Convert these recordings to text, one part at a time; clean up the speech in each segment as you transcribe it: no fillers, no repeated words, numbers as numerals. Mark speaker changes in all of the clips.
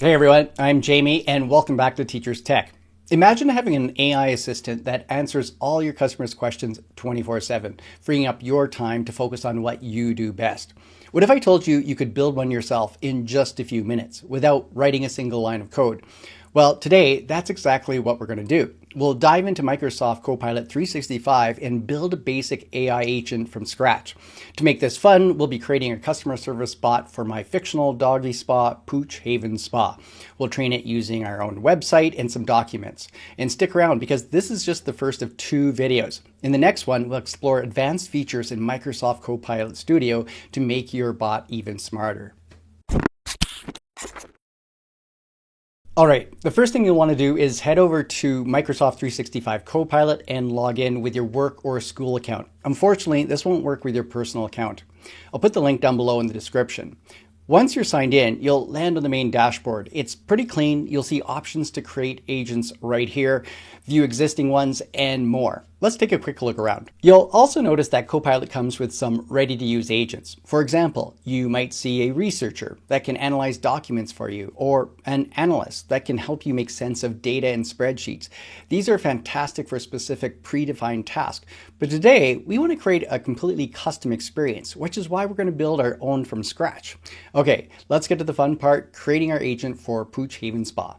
Speaker 1: Hey everyone, I'm Jamie and welcome back to Teachers Tech. Imagine having an AI assistant that answers all your customers' questions 24/7, freeing up your time to focus on what you do best. What if I told you you could build one yourself in just a few minutes without writing a single line of code? Well, today, that's exactly what we're going to do. We'll dive into Microsoft Copilot 365 and build a basic AI agent from scratch. To make this fun, we'll be creating a customer service bot for my fictional doggy spa, Pooch Haven Spa. We'll train it using our own website and some documents. And stick around because this is just the first of 2 videos. In the next one, we'll explore advanced features in Microsoft Copilot Studio to make your bot even smarter. All right, the first thing you'll want to do is head over to Microsoft 365 Copilot and log in with your work or school account. Unfortunately, this won't work with your personal account. I'll put the link down below in the description. Once you're signed in, you'll land on the main dashboard. It's pretty clean. You'll see options to create agents right here, view existing ones, and more. Let's take a quick look around. You'll also notice that Copilot comes with some ready-to-use agents. For example, you might see a researcher that can analyze documents for you, or an analyst that can help you make sense of data and spreadsheets. These are fantastic for specific predefined tasks. But today, we want to create a completely custom experience, which is why we're going to build our own from scratch. Okay, let's get to the fun part, creating our agent for Pooch Haven Spa.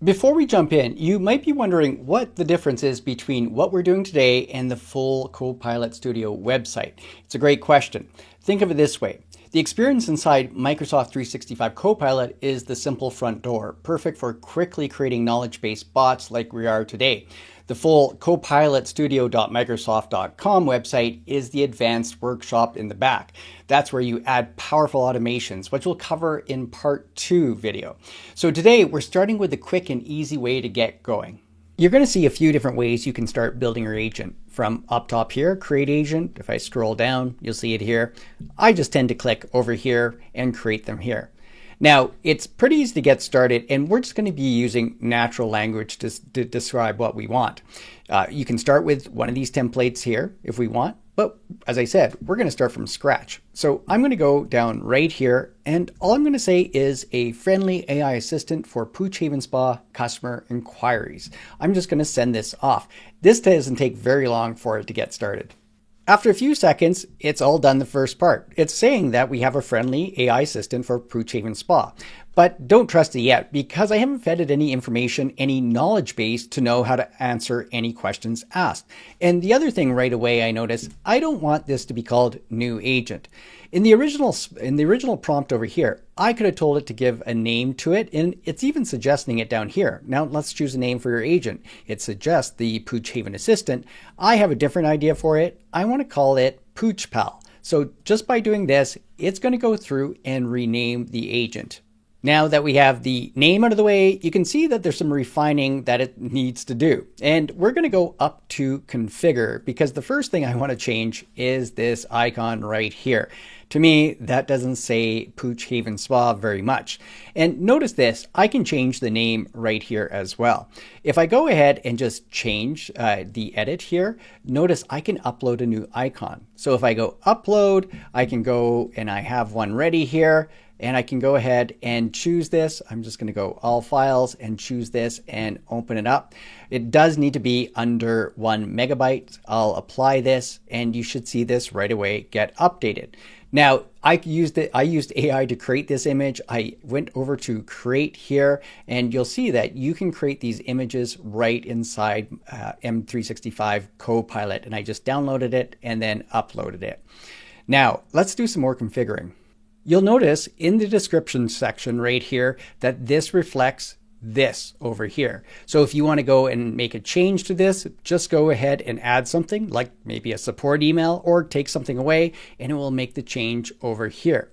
Speaker 1: Before we jump in, you might be wondering what the difference is between what we're doing today and the full Copilot Studio website. It's a great question. Think of it this way. The experience inside Microsoft 365 Copilot is the simple front door, perfect for quickly creating knowledge-based bots like we are today. The full copilotstudio.microsoft.com website is the advanced workshop in the back. That's where you add powerful automations, which we'll cover in part 2 video. So today we're starting with a quick and easy way to get going. You're going to see a few different ways you can start building your agent. From up top here, create agent. If I scroll down, you'll see it here. I just tend to click over here and create them here. Now, it's pretty easy to get started, and we're just going to be using natural language to describe what we want. You can start with one of these templates here if we want, but as I said, we're going to start from scratch. So I'm going to go down right here, and all I'm going to say is a friendly AI assistant for Pooch Haven Spa customer inquiries. I'm just going to send this off. This doesn't take very long for it to get started. After a few seconds, it's all done the first part. It's saying that we have a friendly AI assistant for Pooch Haven Spa. But don't trust it yet because I haven't fed it any information, any knowledge base to know how to answer any questions asked. And the other thing right away I notice, I don't want this to be called new agent. In the original prompt over here, I could have told it to give a name to it, and it's even suggesting it down here. Now let's choose a name for your agent. It suggests the Pooch Haven Assistant. I have a different idea for it. I want to call it Pooch Pal. So just by doing this, it's going to go through and rename the agent. Now that we have the name out of the way, you can see that there's some refining that it needs to do. And we're going to go up to configure because the first thing I want to change is this icon right here. To me, that doesn't say Pooch Haven Spa very much. And notice this, I can change the name right here as well. If I go ahead and just change the edit here, notice I can upload a new icon. So if I go upload, I can go and I have one ready here. And I can go ahead and choose this. I'm just going to go all files and choose this and open it up. It does need to be under 1 megabyte. I'll apply this and you should see this right away get updated. Now, I used AI to create this image. I went over to create here and you'll see that you can create these images right inside M365 Copilot. And I just downloaded it and then uploaded it. Now, let's do some more configuring. You'll notice in the description section right here that this reflects this over here. So if you want to go and make a change to this, just go ahead and add something like maybe a support email or take something away and it will make the change over here.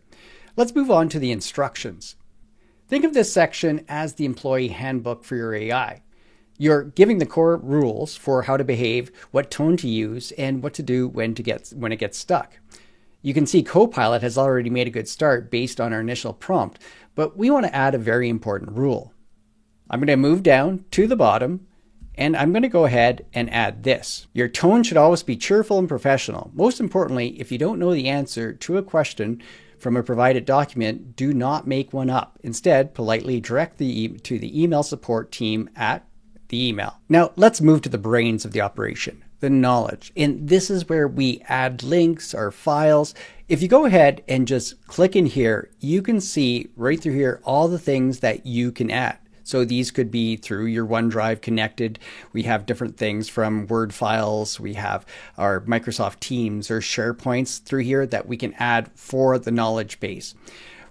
Speaker 1: Let's move on to the instructions. Think of this section as the employee handbook for your AI. You're giving the core rules for how to behave, what tone to use, and what to do when it gets stuck. You can see Copilot has already made a good start based on our initial prompt, but we want to add a very important rule. I'm going to move down to the bottom and I'm going to go ahead and add this. Your tone should always be cheerful and professional. Most importantly, if you don't know the answer to a question, from a provided document, do not make one up. Instead, politely direct to the email support team at the email. Now, let's move to the brains of the operation, the knowledge. And this is where we add links or files. If you go ahead and just click in here, you can see right through here all the things that you can add. So these could be through your OneDrive connected. We have different things from Word files. We have our Microsoft Teams or SharePoints through here that we can add for the knowledge base.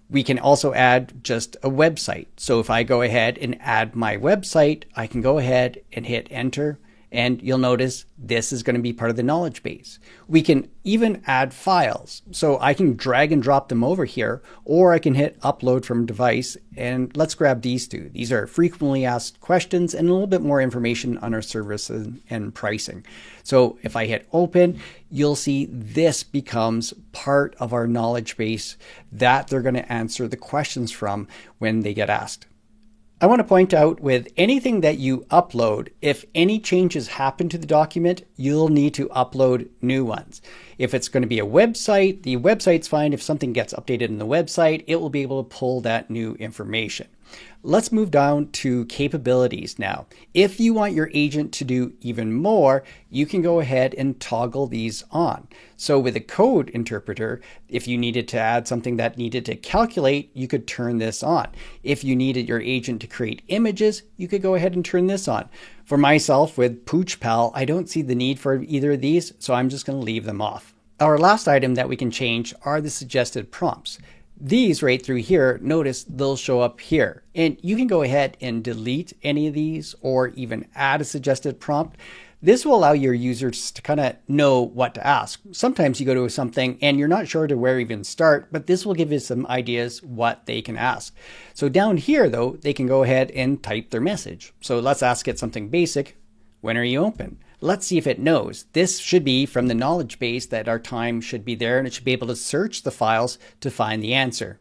Speaker 1: We can also add just a website. So if I go ahead and add my website, I can go ahead and hit enter. And you'll notice this is going to be part of the knowledge base. We can even add files. So I can drag and drop them over here, or I can hit upload from device. And let's grab these two. These are frequently asked questions and a little bit more information on our service and pricing. So if I hit open, you'll see this becomes part of our knowledge base that they're going to answer the questions from when they get asked. I want to point out with anything that you upload, if any changes happen to the document, you'll need to upload new ones. If it's going to be a website, the website's fine. If something gets updated in the website, it will be able to pull that new information. Let's move down to capabilities now. If you want your agent to do even more, you can go ahead and toggle these on. So with a code interpreter, if you needed to add something that needed to calculate, you could turn this on. If you needed your agent to create images, you could go ahead and turn this on. For myself with PoochPal, I don't see the need for either of these, so I'm just going to leave them off. Our last item that we can change are the suggested prompts. These right through here, notice they'll show up here. And you can go ahead and delete any of these or even add a suggested prompt. This will allow your users to kind of know what to ask. Sometimes you go to something and you're not sure to where even start, but this will give you some ideas what they can ask. So down here though, they can go ahead and type their message. So let's ask it something basic. When are you open? Let's see if it knows. This should be from the knowledge base that our time should be there, and it should be able to search the files to find the answer.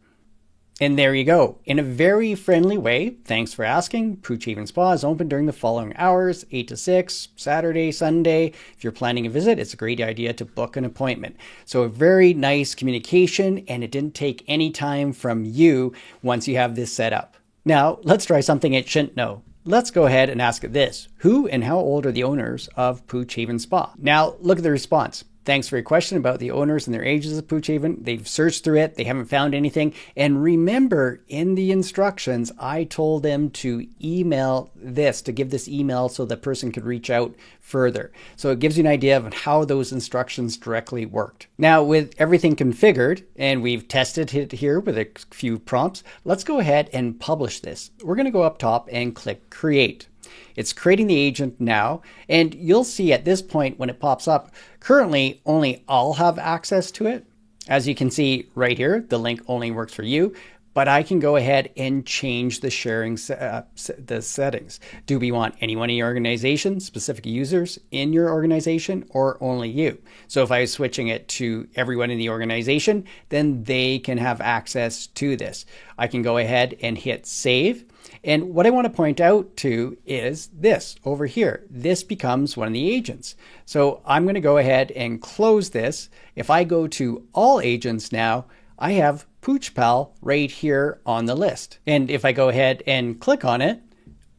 Speaker 1: And there you go. In a very friendly way, thanks for asking. Pooch Haven Spa is open during the following hours, 8 to 6, Saturday, Sunday. If you're planning a visit, it's a great idea to book an appointment. So a very nice communication, and it didn't take any time from you once you have this set up. Now, let's try something it shouldn't know. Let's go ahead and ask it this. Who and how old are the owners of Pooch Haven Spa? Now, look at the response. Thanks for your question about the owners and their ages of Pooch Haven. They've searched through it. They haven't found anything. And remember, in the instructions, I told them to email this, to give this email so the person could reach out further. So it gives you an idea of how those instructions directly worked. Now, with everything configured, and we've tested it here with a few prompts, let's go ahead and publish this. We're going to go up top and click Create. It's creating the agent now, and you'll see at this point when it pops up, currently only I'll have access to it. As you can see right here, the link only works for you, but I can go ahead and change the sharing the settings. Do we want anyone in your organization, specific users in your organization, or only you? So if I was switching it to everyone in the organization, then they can have access to this. I can go ahead and hit save. And what I want to point out to is this over here. This becomes one of the agents. So I'm going to go ahead and close this. If I go to all agents now, I have PoochPal right here on the list. And if I go ahead and click on it,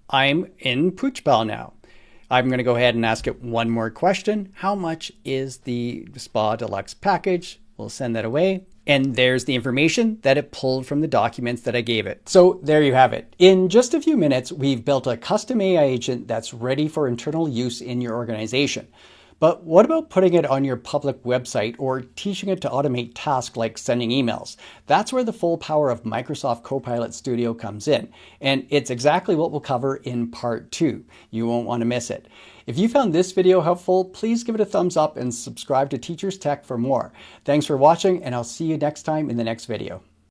Speaker 1: I'm in PoochPal now. I'm going to go ahead and ask it one more question. How much is the Spa Deluxe package? We'll send that away. And there's the information that it pulled from the documents that I gave it. So there you have it. In just a few minutes, we've built a custom AI agent that's ready for internal use in your organization. But what about putting it on your public website or teaching it to automate tasks like sending emails? That's where the full power of Microsoft Copilot Studio comes in. And it's exactly what we'll cover in part 2. You won't want to miss it. If you found this video helpful, please give it a thumbs up and subscribe to Teachers Tech for more. Thanks for watching, and I'll see you next time in the next video.